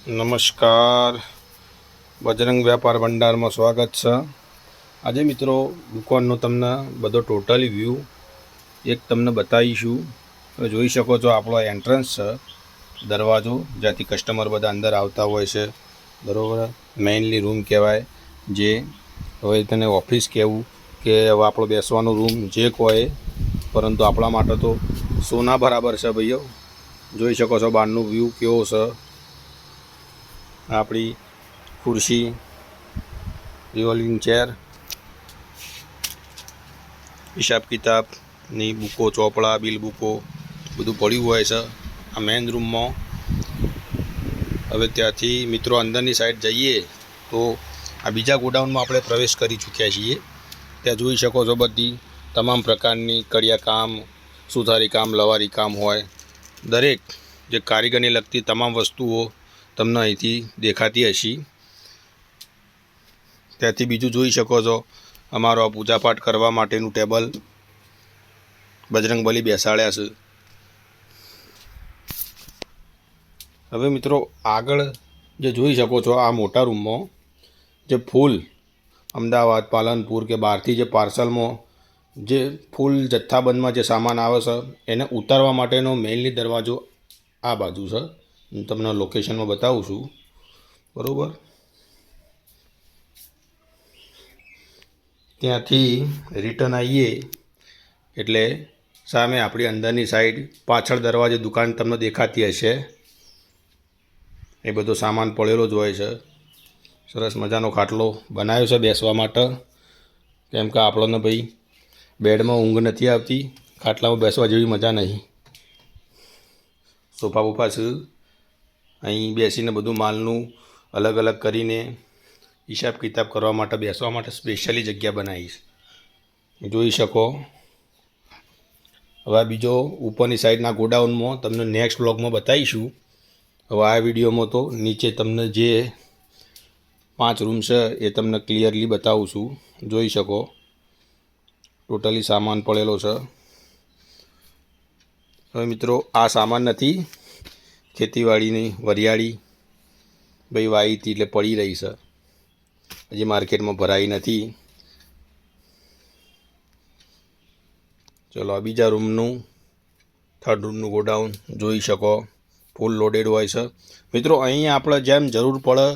નમસ્કાર, બજરંગ વ્યાપાર ભંડારમાં સ્વાગત છે। આજે મિત્રો દુકાનનો તમને બધો ટોટલી વ્યૂ એક તમને બતાવીશું। તમે જોઈ શકો છો આપણો એન્ટ્રન્સ છે, દરવાજો, જ્યાંથી કસ્ટમર બધા અંદર આવતા હોય છે, બરાબર। મેઇનલી રૂમ કહેવાય, જે હવે તેને ઓફિસ કહેવું કે હવે આપણો બેસવાનો રૂમ જે કહે, પરંતુ આપણા માટે તો સોના બરાબર છે ભાઈઓ। જોઈ શકો છો બહારનું વ્યૂ કેવો છે। આપણી ખુરશી, રિવોલ્વિંગ ચેર, હિસાબ કિતાબની બુકો, ચોપડા, બિલ બુકો બધું પડ્યું હોય છે આ મેઇન રૂમમાં। હવે ત્યાંથી મિત્રો અંદરની સાઈડ જઈએ તો આ બીજા ગોડાઉનમાં આપણે પ્રવેશ કરી ચૂક્યા છીએ। ત્યાં જોઈ શકો છો બધી તમામ પ્રકારની કડિયા કામ, સુથારી કામ, લવારી કામ હોય, દરેક જે કારીગરને લગતી તમામ વસ્તુઓ તમને અહીંથી દેખાતી હશે। ત્યાંથી બીજું જોઈ શકો છો અમારો પૂજાપાઠ કરવા માટેનું ટેબલ બજરંગબલી બેસાડ્યા છે। હવે મિત્રો આગળ જે જોઈ શકો છો આ મોટા રૂમમાં જે ફૂલ અમદાવાદ, પાલનપુર કે બહારથી જે પાર્સલમાં જે ફૂલ જથ્થાબંધમાં જે સામાન આવે છે એને ઉતારવા માટેનો મેઇનલી દરવાજો આ બાજુ છે। હું તમને લોકેશનમાં બતાવું છું, બરાબર। ત્યાંથી રિટર્ન આવીએ એટલે સામે આપણી અંદરની સાઈડ પાછળ દરવાજે દુકાન તમને દેખાતી હશે। એ બધો સામાન પડેલો જ હોય છે। સરસ મજાનો ખાટલો બનાવ્યો છે બેસવા માટે, કેમ કે આપણને ભાઈ બેડમાં ઊંઘ નથી આવતી, ખાટલામાં બેસવા જેવી મજા નહીં। સોફા બોફા છે, અહીં બેસીને બધું માલનું અલગ અલગ કરીને હિસાબ કિતાબ કરવા માટે બેસવા માટે સ્પેશિયલી જગ્યા બનાવી છે, જોઈ શકો। હવે બીજો ઉપરની સાઈડના ગોડાઉનમાં તમને નેક્સ્ટ બ્લોગમાં બતાવીશું। હવે આ વિડીયોમાં તો નીચે તમને જે 5 રૂમ છે એ તમને ક્લિયરલી બતાવું છું, જોઈ શકો। ટોટલી સામાન પડેલો છે। હવે મિત્રો આ સામાન નથી, ખેતીવાડીની વરિયાળી ભાઈ વાવી હતી એટલે પડી રહી છે, હજી માર્કેટમાં ભરાઈ નથી। ચલો આ બીજા રૂમનું, થર્ડ રૂમનું ગોડાઉન જોઈ શકો, ફૂલ લોડેડ હોય છે મિત્રો। અહીં આપણે જેમ જરૂર પડે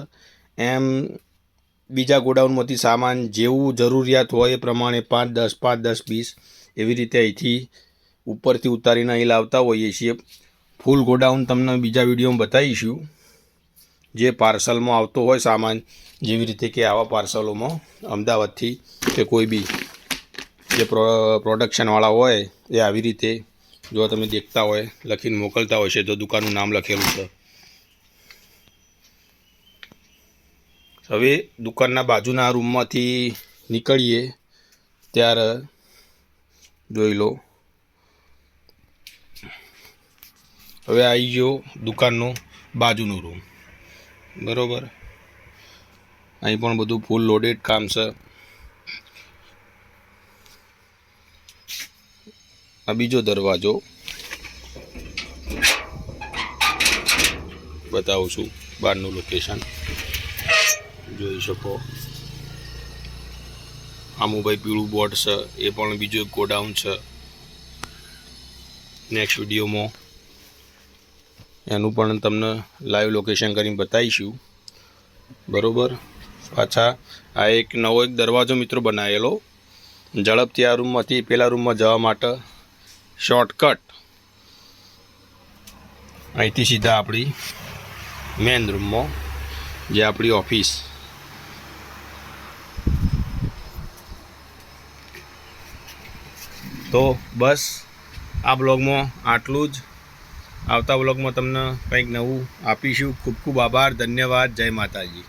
એમ બીજા ગોડાઉનમાંથી સામાન જેવું જરૂરિયાત હોય એ પ્રમાણે 5-10, 5-10 એવી રીતે અહીંથી ઉપરથી ઉતારીને અહીં લાવતા હોઈએ છીએ। ફૂલ ગોડાઉન તમને બીજા વિડીયોમાં બતાવીશું, જે પાર્સલમાં આવતો હોય સામાન, જેવી રીતે કે આવા પાર્સલોમાં અમદાવાદથી કે કોઈ બી જે પ્રોડક્શનવાળા હોય એ આવી રીતે જો તમે દેખતા હોય લખીને મોકલતા હોય છે, તો દુકાનનું નામ લખેલું છે। હવે દુકાનના બાજુના રૂમમાંથી નીકળીએ ત્યારે જોઈ લો, હવે આવી ગયો દુકાનનો બાજુનો રૂમ, બરાબર। અહીં પણ બધું ફૂલ લોડેડ કામ છે। આ બીજો દરવાજો બતાવું છું, બહારનું લોકેશન જોઈ શકો। આમું ભાઈ પીળું બોર્ડ છે, એ પણ બીજો એક ગોડાઉન છે। નેક્સ્ટ વિડીયોમાં એનું પણ તમને લાઈવ લોકેશન કરીને બતાવીશું, બરાબર। પાછા આ એક નવો દરવાજો મિત્રો બનાવેલો, ઝડપથી આ રૂમમાંથી પેલા રૂમમાં જવા માટે શોર્ટકટ, અહીંથી સીધા આપણી મેઇન રૂમમાં, જે આપણી ઓફિસ। તો બસ આ બ્લોગમાં આટલું જ। આવતા બ્લોગમાં તમને કંઈક નવું આપીશું। ખૂબ ખૂબ આભાર, ધન્યવાદ, જય માતાજી।